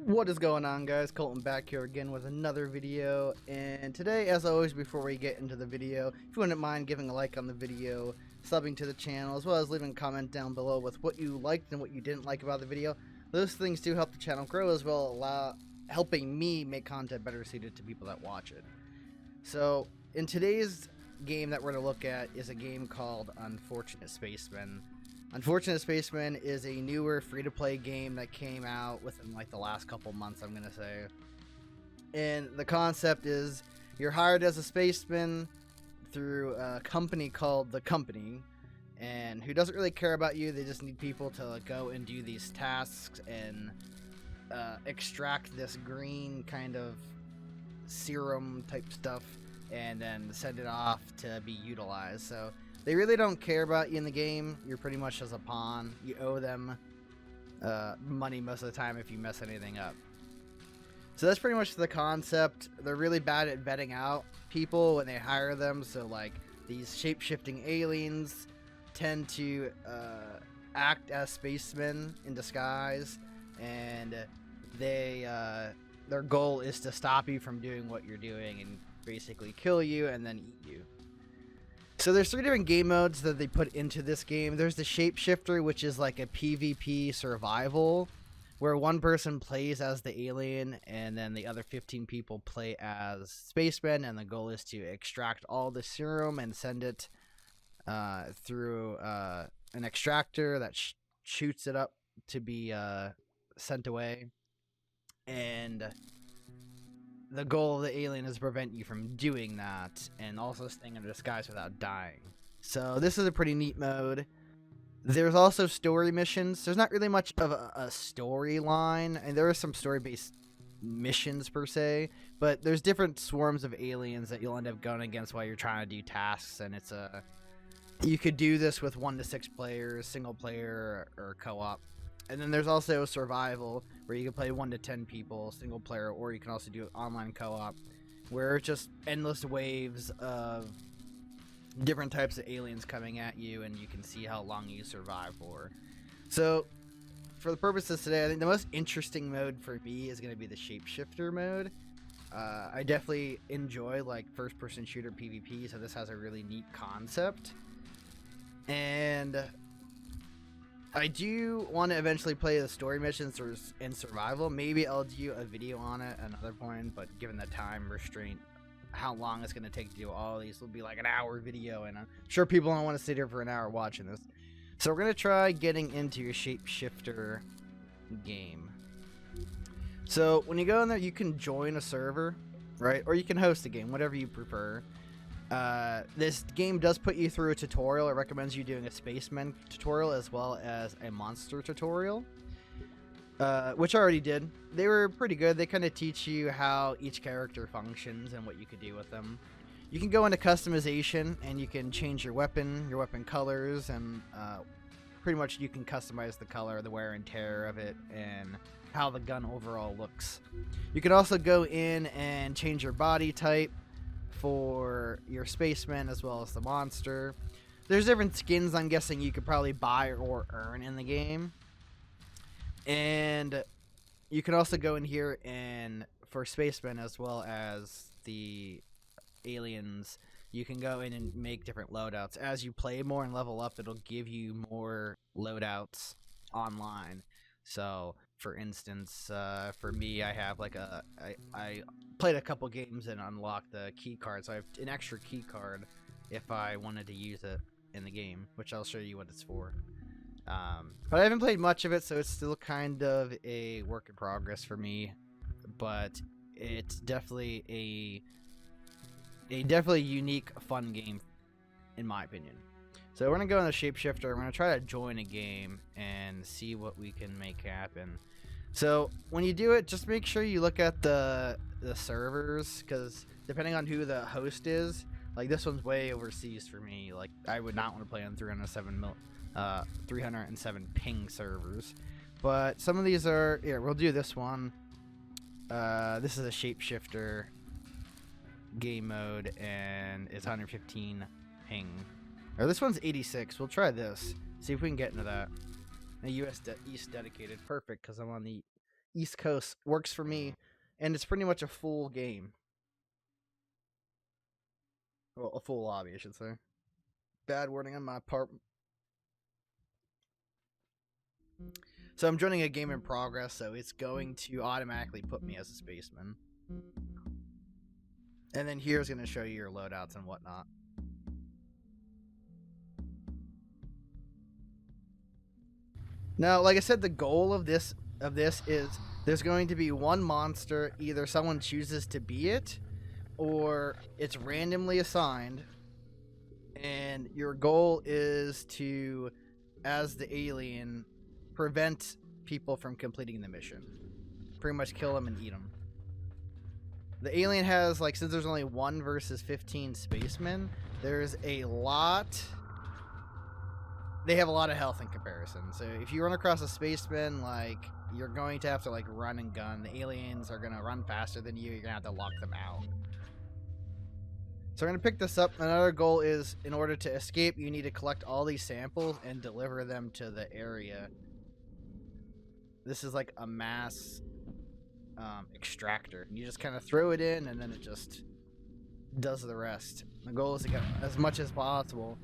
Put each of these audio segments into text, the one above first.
What is going on, guys? Colton back here again with another video, and today, as always, before we get into the video, if you wouldn't mind giving a like on the video, subbing to the channel, as well as leaving a comment down below with what you liked and what you didn't like about the video. Those things do help the channel grow, as well as helping me make content better suited to people that watch it. So, in today's game that we're going to look at is a game called Unfortunate Spacemen. Unfortunate Spacemen is a newer free-to-play game that came out within like the last couple months, I'm gonna say. And the concept is you're hired as a spaceman through a company called The Company, and who doesn't really care about you. They just need people to go and do these tasks and extract this green kind of serum type stuff and then send it off to be utilized. So they really don't care about you in the game. You're pretty much as a pawn. You owe them money most of the time if you mess anything up. So that's pretty much the concept. They're really bad at vetting out people when they hire them. So like these shape-shifting aliens tend to act as spacemen in disguise, and their goal is to stop you from doing what you're doing and basically kill you and then eat you. So there's 3 different game modes that they put into this game. There's the Shapeshifter, which is like a PvP survival, where one person plays as the alien and then the other 15 people play as spacemen, and the goal is to extract all the serum and send it through an extractor that shoots it up to be sent away. And the goal of the alien is to prevent you from doing that, and also staying in disguise without dying. So this is a pretty neat mode. There's also story missions. There's not really much of a storyline, and there are some story-based missions per se, but there's different swarms of aliens that you'll end up going against while you're trying to do tasks, and it's you could do this with 1 to 6 players, single player, or co-op. And then there's also survival, where you can play 1 to 10 people, single player, or you can also do online co-op, where it's just endless waves of different types of aliens coming at you, and you can see how long you survive for. So, for the purposes today, I think the most interesting mode for me is going to be the Shapeshifter mode. I definitely enjoy like first-person shooter PvP, so this has a really neat concept. And I do want to eventually play the story missions in survival. Maybe I'll do a video on it at another point, but given the time restraint, how long it's going to take to do all these will be like an hour video, and I'm sure people don't want to sit here for an hour watching this. So we're going to try getting into your Shapeshifter game. So when you go in there, you can join a server, right? Or you can host a game, whatever you prefer. This game does put you through a tutorial. It recommends you doing a spaceman tutorial as well as a monster tutorial, which I already did. They were pretty good. They kind of teach you how each character functions and what you could do with them. You can go into customization and you can change your weapon colors, and pretty much you can customize the color, the wear and tear of it, and how the gun overall looks. You can also go in and change your body type for your spaceman as well as the monster. There's different skins I'm guessing you could probably buy or earn in the game. And you can also go in here and for spacemen as well as the aliens, you can go in and make different loadouts. As you play more and level up, it'll give you more loadouts online. So for instance, for me, I have like I played a couple games and unlocked the key card, so I have an extra key card if I wanted to use it in the game, which I'll show you what it's for. But I haven't played much of it, so it's still kind of a work in progress for me. But it's definitely a definitely unique, fun game, in my opinion. So we're gonna go in the Shapeshifter. We're gonna try to join a game and see what we can make happen. So when you do it, just make sure you look at the servers, because depending on who the host is, like this one's way overseas for me. Like I would not want to play on 307 ping servers. But some of these are here. We'll do this one. This is a Shapeshifter game mode, and it's 115 ping. Or this one's 86. We'll try this. See if we can get into that. A US East dedicated. Perfect, because I'm on the East Coast works for me, and it's pretty much a full game. Well, a full lobby, I should say. Bad wording on my part. So I'm joining a game in progress, so it's going to automatically put me as a spaceman. And then here's going to show you your loadouts and whatnot. Now, like I said, the goal of this is there's going to be one monster, either someone chooses to be it, or it's randomly assigned, and your goal is to, as the alien, prevent people from completing the mission. Pretty much kill them and eat them. The alien has, like, since there's only 1 versus 15 spacemen, there's a lot... They have a lot of health in comparison. So if you run across a spaceman, like, you're going to have to, like, run and gun. The aliens are going to run faster than you. You're going to have to lock them out. So I'm going to pick this up. Another goal is, in order to escape, you need to collect all these samples and deliver them to the area. This is like a mass extractor. You just kind of throw it in, and then it just does the rest. The goal is to get as much as possible.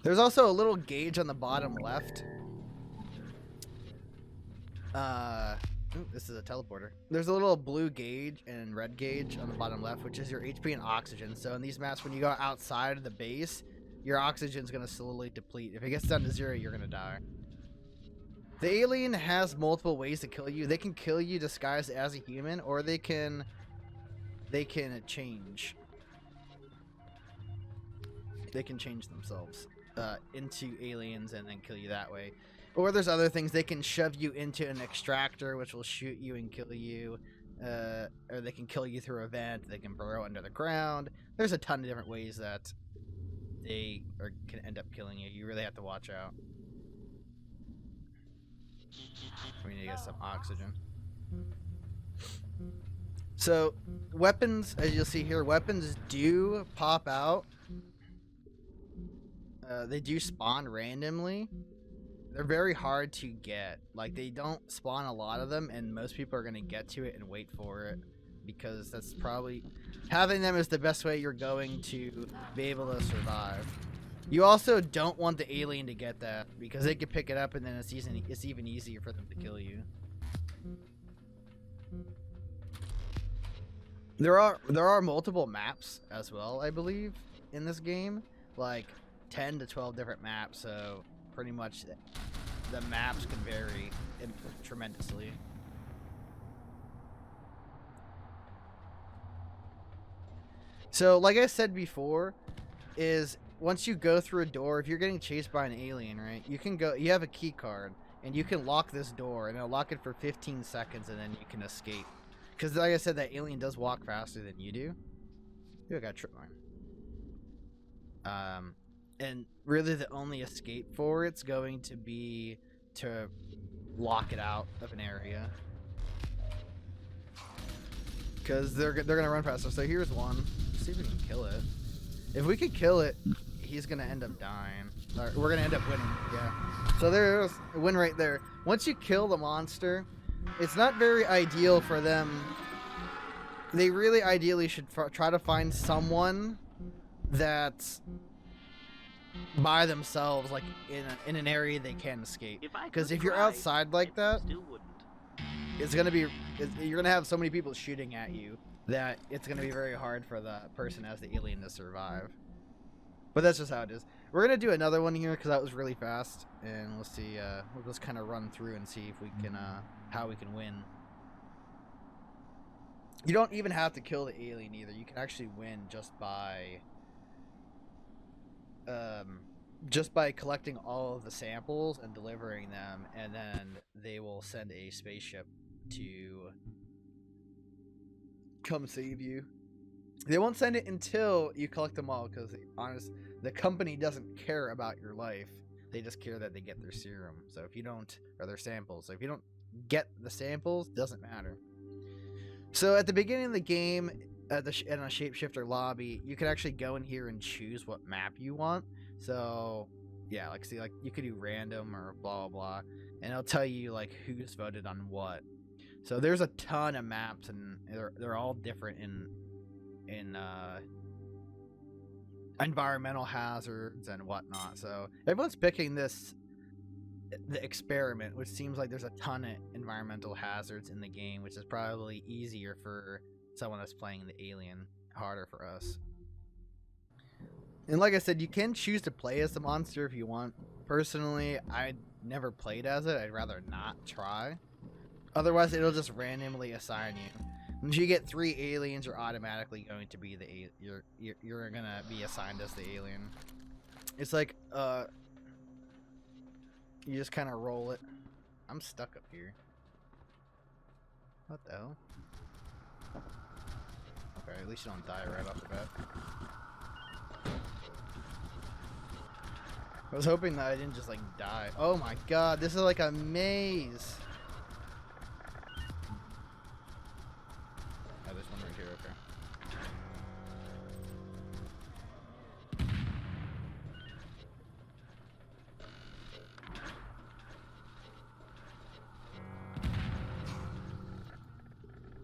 There's also a little gauge on the bottom left. This is a teleporter. There's a little blue gauge and red gauge on the bottom left, which is your HP and oxygen. So in these maps, when you go outside of the base, your oxygen's going to slowly deplete. If it gets down to 0, you're going to die. The alien has multiple ways to kill you. They can kill you disguised as a human, or they can change. They can change themselves into aliens and then kill you that way. Or there's other things. They can shove you into an extractor, which will shoot you and kill you. Or they can kill you through a vent. They can burrow under the ground. There's a ton of different ways that they can end up killing you. You really have to watch out. We need to get some oxygen. So, weapons, as you'll see here, weapons do pop out. They do spawn randomly. They're very hard to get. Like, they don't spawn a lot of them, and most people are going to get to it and wait for it, because that's probably... Having them is the best way you're going to be able to survive. You also don't want the alien to get that, because they can pick it up, and then it's even easier for them to kill you. There are multiple maps as well, I believe, in this game. Like 10 to 12 different maps, so pretty much the maps can vary tremendously. So, like I said before, is once you go through a door, if you're getting chased by an alien, right, you have a key card, and you can lock this door, and it'll lock it for 15 seconds, and then you can escape. Because, like I said, that alien does walk faster than you do. Ooh, I got a trip mine. And really the only escape for it's going to be to lock it out of an area. Because they're going to run faster. So here's one. Let's see if we can kill it. If we can kill it, he's going to end up dying. Or we're going to end up winning. Yeah. So there's a win right there. Once you kill the monster, it's not very ideal for them. They really ideally should try to find someone that's by themselves, like in an area they can escape. Because if you're outside like that, it's gonna be you're gonna have so many people shooting at you that it's gonna be very hard for the person as the alien to survive. But that's just how it is. We're gonna do another one here because that was really fast, and we'll see. We'll just kind of run through and see if we can how we can win. You don't even have to kill the alien either. You can actually win just by collecting all of the samples and delivering them, and then they will send a spaceship to come save you. They won't send it until you collect them all, because the company doesn't care about your life. They just care that they get their serum. So if you don't, or their samples. So if you don't get the samples, doesn't matter. So at the beginning of the game, in a shapeshifter lobby, you can actually go in here and choose what map you want. So yeah, like see, like you could do random or blah blah blah, and it'll tell you like who's voted on what. So there's a ton of maps, and they're all different in environmental hazards and whatnot. So everyone's picking the experiment, which seems like there's a ton of environmental hazards in the game, which is probably easier for someone that's playing the alien, harder for us. And like I said, you can choose to play as the monster if you want. Personally, I never played as it. I'd rather not try. Otherwise, it'll just randomly assign you. Once you get 3 aliens, you're automatically going to be you're gonna be assigned as the alien. It's like you just kind of roll it. I'm stuck up here. What the hell? Okay, at least you don't die right off the bat. I was hoping that I didn't just like die. Oh my god, this is like a maze. Oh, there's one right here, okay.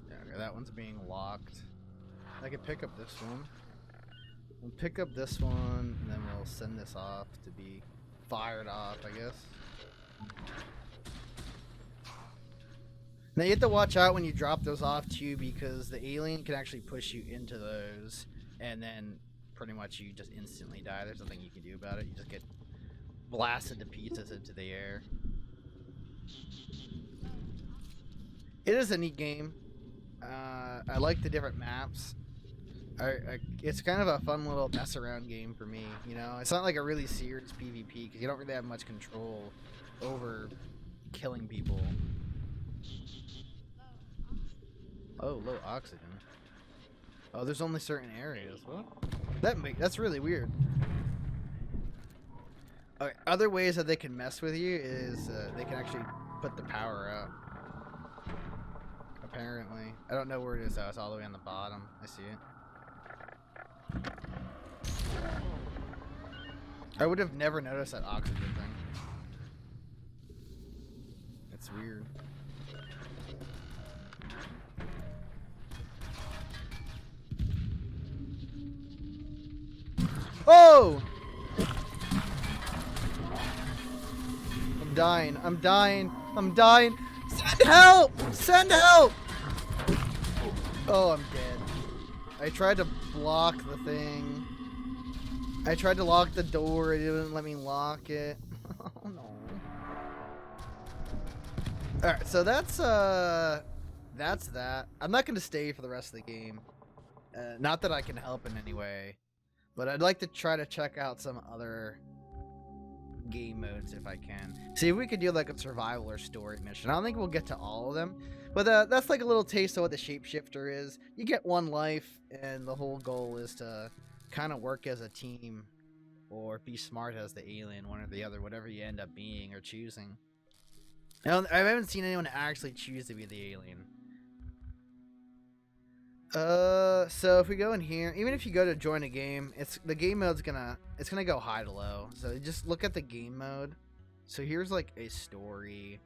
Yeah, okay, that one's being locked. I can pick up this one. We'll pick up this one, and then we'll send this off to be fired off, I guess. Now you have to watch out when you drop those off too, because the alien can actually push you into those, and then pretty much you just instantly die. There's nothing you can do about it. You just get blasted to pieces into the air. It is a neat game. I like the different maps. It's kind of a fun little mess around game for me, you know? It's not like a really serious PvP because you don't really have much control over killing people. Oh, low oxygen. Oh, there's only certain areas. What? That's really weird. Okay, other ways that they can mess with you is they can actually put the power out. Apparently. I don't know where it is though. It's all the way on the bottom. I see it. I would have never noticed that oxygen thing. It's weird. Oh! I'm dying. I'm dying. I'm dying. Send help! Send help! Oh, I'm dead. I tried to block the thing. I tried to lock the door. It didn't let me lock it. Oh no. Alright, so that's that. I'm not going to stay for the rest of the game. Not that I can help in any way. But I'd like to try to check out some other game modes if I can. See if we could do like a survival or story mission. I don't think we'll get to all of them. But that's like a little taste of what the shapeshifter is. You get one life, and the whole goal is to kind of work as a team or be smart as the alien, one or the other, whatever you end up being or choosing. I haven't seen anyone actually choose to be the alien. So if we go in here, even if you go to join a game, the game mode's gonna go high to low. So just look at the game mode. So here's like a story.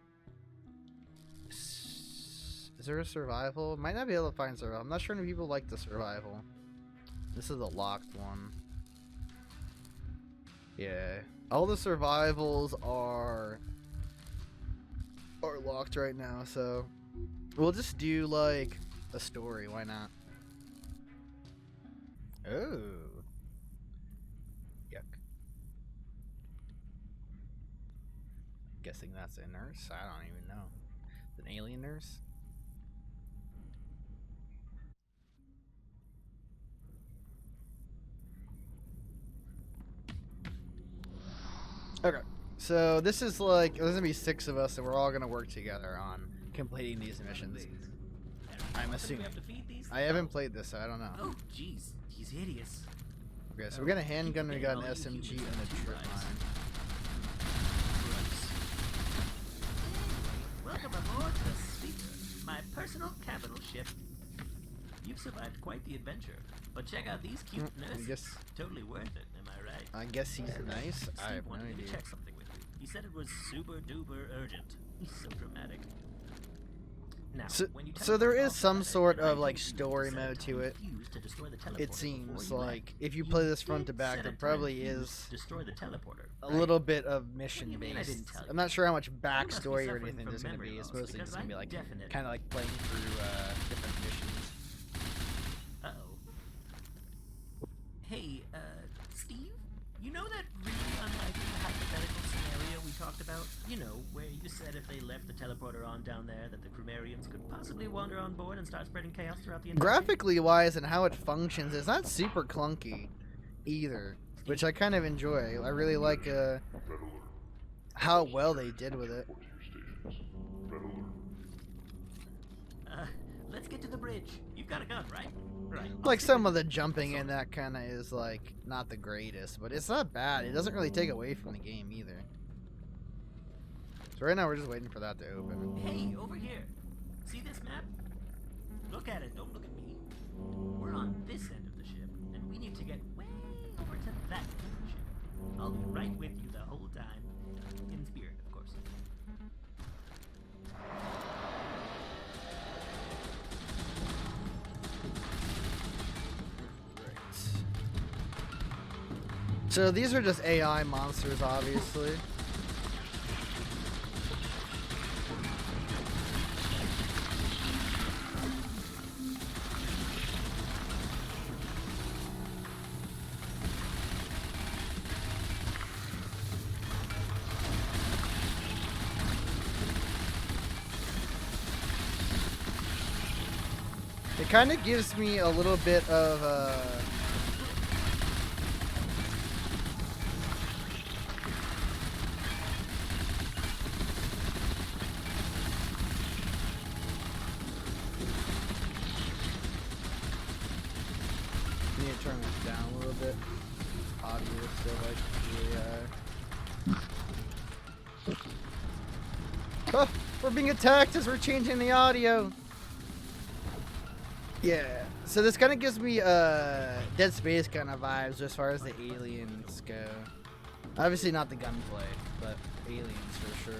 Is there a survival? Might not be able to find survival. I'm not sure if people like the survival. This is a locked one. Yeah, all the survivals are locked right now. So we'll just do like a story. Why not? Oh. Yuck. Guessing that's a nurse? I don't even know. An alien nurse? Okay. So this is like, there's gonna be 6 of us and we're all gonna work together on completing these missions. I'm assuming. I haven't played this, so I don't know. Oh, jeez, he's hideous. Okay, so we got a handgun, we got an SMG, and a trip mine. Welcome aboard the Speaker, my personal capital ship. You've survived quite the adventure, but check out these cute nurses. Totally worth it, am I right? I guess he's nice. Steve I have no wanted me idea. to check something with you. He said it was super duper urgent. He's so dramatic. Now, So, when you so there teleport is off some planet, sort an of item like will be used story to set a mode to tiny it. fuse to destroy the teleporter It before seems you like left. if you play this front to did back, set there a probably tiny fuse is to destroy the teleporter, a right? little bit of What do mission you mean I didn't based. tell I'm you? not sure how much You must be backstory or suffering anything from there's going to memory be. It's loss, mostly because just going to be I like definitely- kind of like playing through different missions. Uh-oh. Hey, Steve? You know that really unlikely hypothetical scenario we talked about? You know, where you said if they left the teleporter on down there that the Crumarians could possibly wander on board and start spreading chaos throughout the entire Graphically wise and how it functions, it's not super clunky either, which I kind of enjoy. I really like how well they did with it. Let's get to the bridge. You've got a gun, right? Right. Like some of the jumping in that kind of is like not the greatest, but it's not bad. It doesn't really take away from the game either. So right now we're just waiting for that to open. Hey, over here. See this map? Look at it. Don't look at me. We're on this end of the ship, and we need to get way over to that end of the ship. I'll be right with you the whole time. In spirit, of course. So these are just AI monsters, obviously. It kind of gives me a little bit of need to turn this down a little bit. Audio is still like oh, we're being attacked as we're changing the audio. Yeah, so this kind of gives me Dead Space kind of vibes as far as the aliens go. Obviously not the gunplay, but aliens for sure.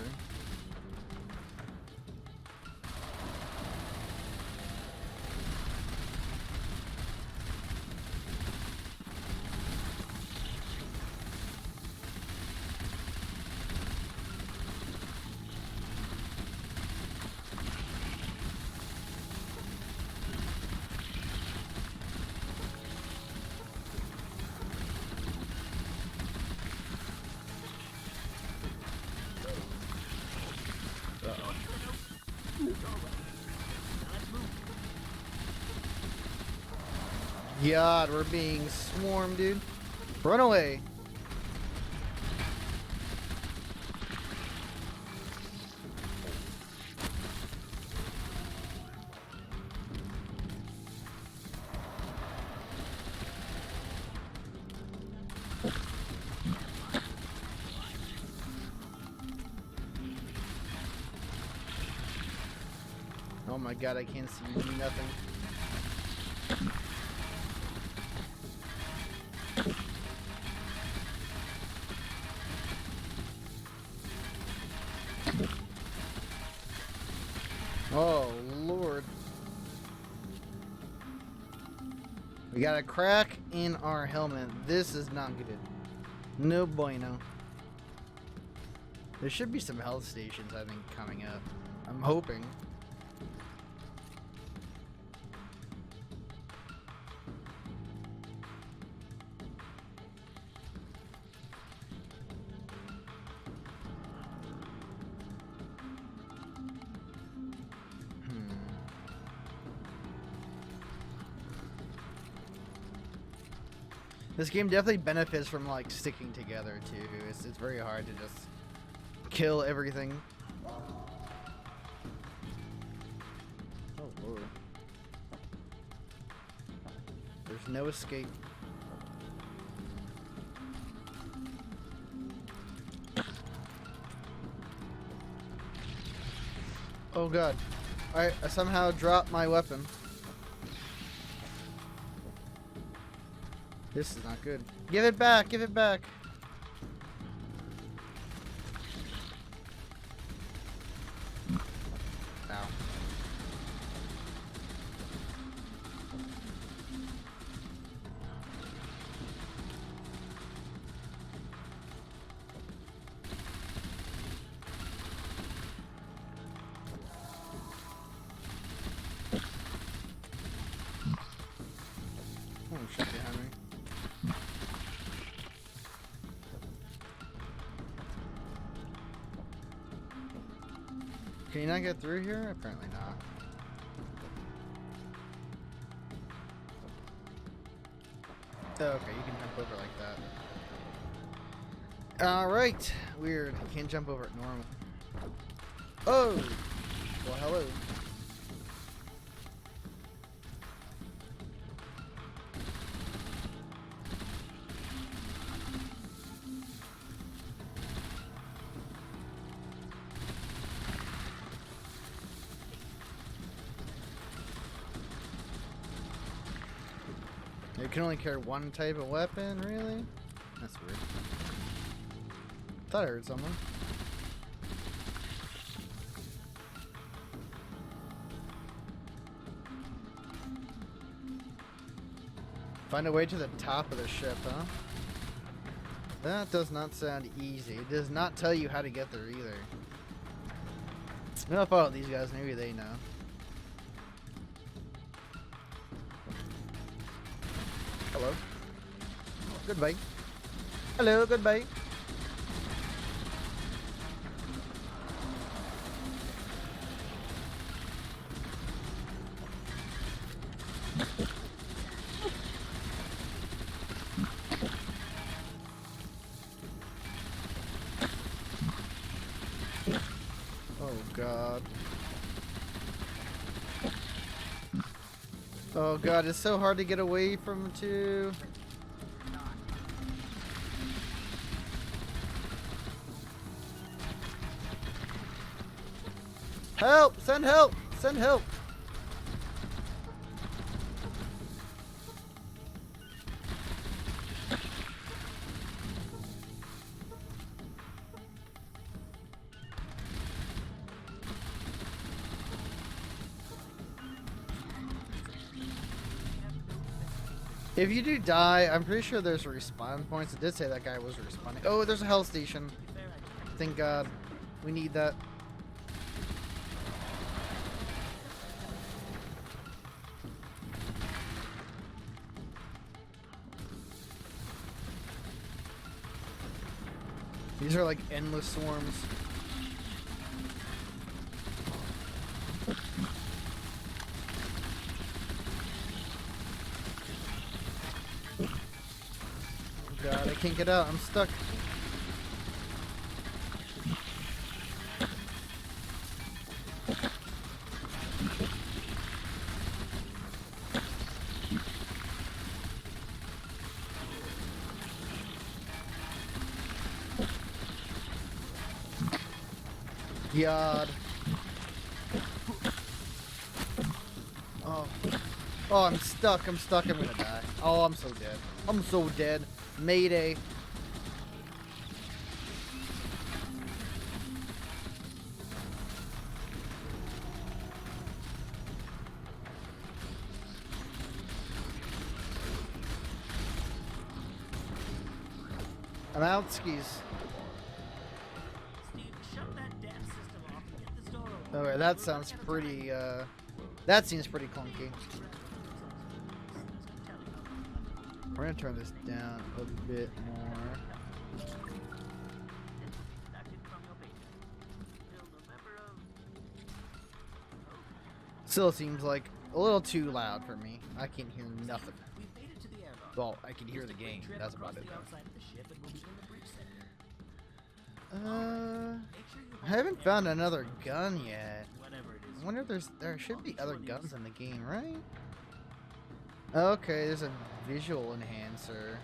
God, we're being swarmed, dude. Run away. Oh my God, I can't see nothing. Oh, Lord. We got a crack in our helmet. This is not good. No bueno. There should be some health stations, I think, coming up. I'm hoping. This game definitely benefits from like sticking together too. It's very hard to just kill everything. Oh Lord. There's no escape. Oh God. I somehow dropped my weapon. This is not good. Give it back! Give it back! Ow. Can you not get through here? Apparently not. Oh, okay, you can jump over like that. Alright. Weird. You can't jump over it normal. Oh! Well, hello. You can only carry one type of weapon, really? That's weird. Thought I heard someone. Find a way to the top of the ship, huh? That does not sound easy. It does not tell you how to get there either. I'm gonna follow these guys, maybe they know. Hello. Goodbye. Hello, goodbye. Oh god. Oh god, it's so hard to get away from too. Help! Send help! Send help! If you do die, I'm pretty sure there's respawn points. It did say that guy was respawning. Oh, there's a health station. Thank God. We need that. These are like endless swarms. God, I can't get out. I'm stuck. God. Oh. Oh, I'm stuck. I'm stuck. I'm gonna die. Oh, I'm so dead. I'm so dead. Mayday. I'm out, skis. Steve, shut that damn system off and get this door open. Okay, that sounds pretty, that seems pretty clunky. We're gonna turn this down a bit more. Still seems like a little too loud for me. I can hear nothing. Well, I can hear the game. That's about it. I haven't found another gun yet. I wonder if there should be other guns in the game, right? Okay, there's a visual enhancer.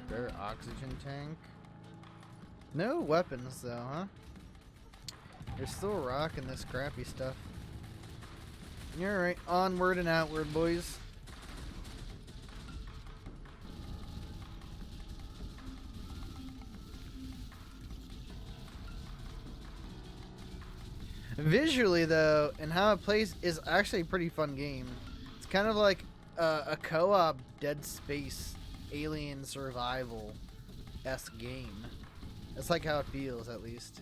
Their oxygen tank. No weapons though, huh? You're still rocking this crappy stuff. Alright, onward and outward, boys. Visually though, and how it plays is actually a pretty fun game. It's kind of like a co-op Dead Space alien survival-esque game. That's like how it feels, at least.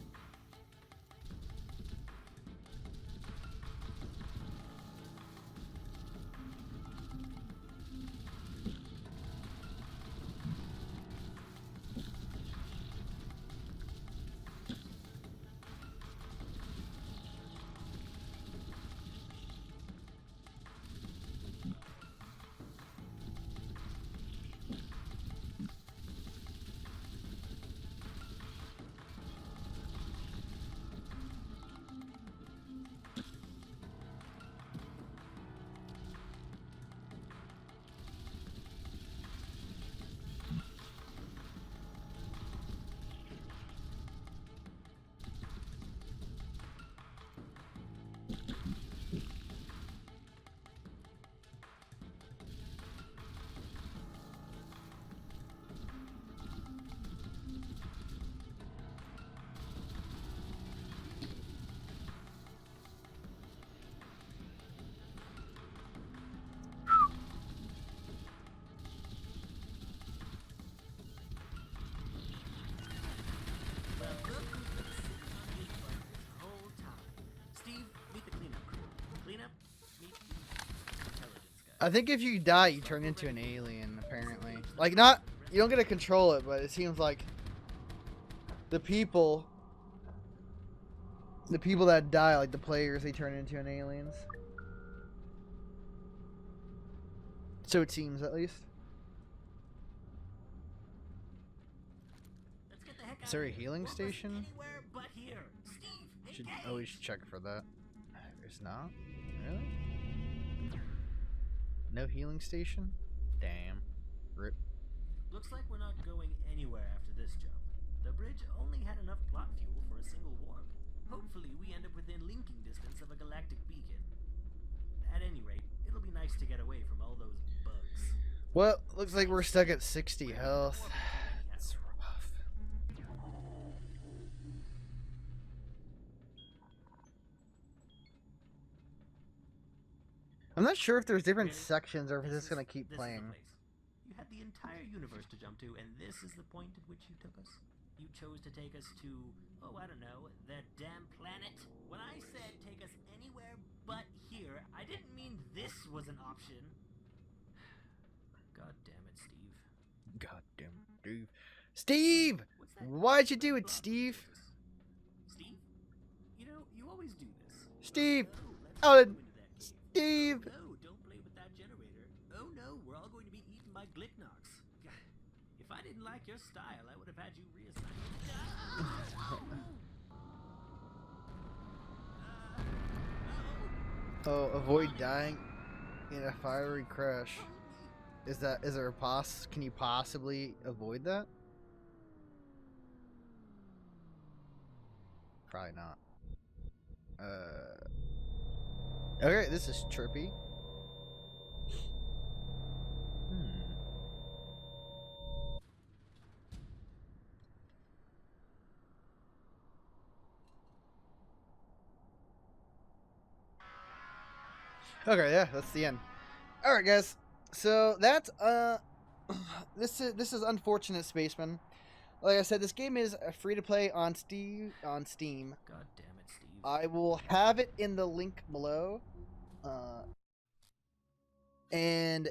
I think if you die, you turn into an alien, apparently. Like, not... You don't get to control it, but it seems like... The people that die, like the players, they turn into an aliens. So it seems, at least. Let's get the heck out Is there a of here. healing Won't station? listen anywhere but here. Steve, Should engage. always check for that. There's not? Really? No healing station? Damn. Rip. Looks like we're not going anywhere after this jump. The bridge only had enough plot fuel for a single warp. Hopefully we end up within linking distance of a galactic beacon. At any rate, it'll be nice to get away from all those bugs. Well, looks like we're stuck at 60 health. That's rough. I'm not sure if there's different Really? sections or if it's just gonna keep This is the playing. place. You had the entire universe to jump to, and this is the point at which you took us? You chose to take us to, oh, I don't know, that damn planet? When I said take us anywhere but here, I didn't mean this was an option. God damn it, Steve. Goddamn, Steve. Steve! What's that? Why'd you do it, Steve? Steve? You know, you always do this. Steve! Oh, let's Oh, go into that cave. Steve! No, don't play with that generator. Oh no, we're all going to be eaten by Glicknox. If I didn't like your style, I would have had you reassigned. Oh, avoid dying in a fiery crash. Is there a can you possibly avoid that? Probably not. Okay, this is trippy. Okay, yeah, that's the end. All right, guys. So that's this is unfortunate, Spaceman. Like I said, this game is free to play on Steam. God damn it, Steve. I will have it in the link below. And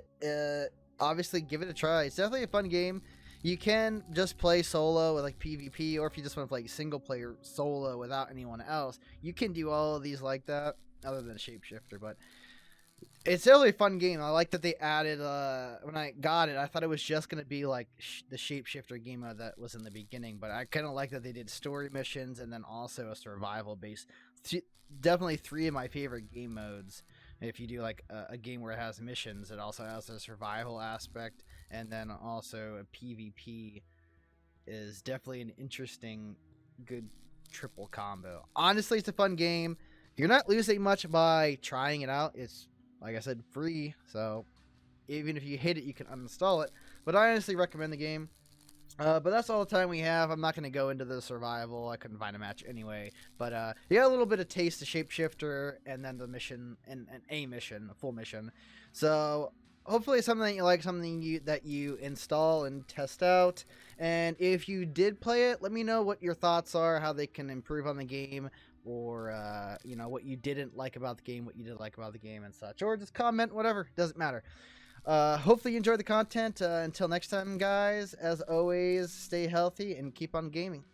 obviously give it a try. It's definitely a fun game. You can just play solo with like PvP, or if you just want to play single player solo without anyone else, you can do all of these like that, other than Shapeshifter. But it's definitely a fun game. I like that they added, when I got it, I thought it was just going to be like the Shapeshifter game mode that was in the beginning, but I kind of like that they did story missions and then also a survival base. Definitely three of my favorite game modes. If you do like a game where it has missions, it also has a survival aspect, and then also a PvP is definitely an interesting, good triple combo. Honestly, it's a fun game. You're not losing much by trying it out. It's, like I said, free, so even if you hate it, you can uninstall it. But I honestly recommend the game. But that's all the time we have. I'm not going to go into the survival. I couldn't find a match anyway. But you got a little bit of taste of Shapeshifter, and then the mission, and a mission, a full mission. So hopefully it's something that you like, something that you install and test out. And if you did play it, let me know what your thoughts are, how they can improve on the game, or you know, what you didn't like about the game, what you did like about the game, and such. Or just comment, whatever, doesn't matter. Hopefully you enjoyed the content. Until next time, guys, as always, stay healthy and keep on gaming.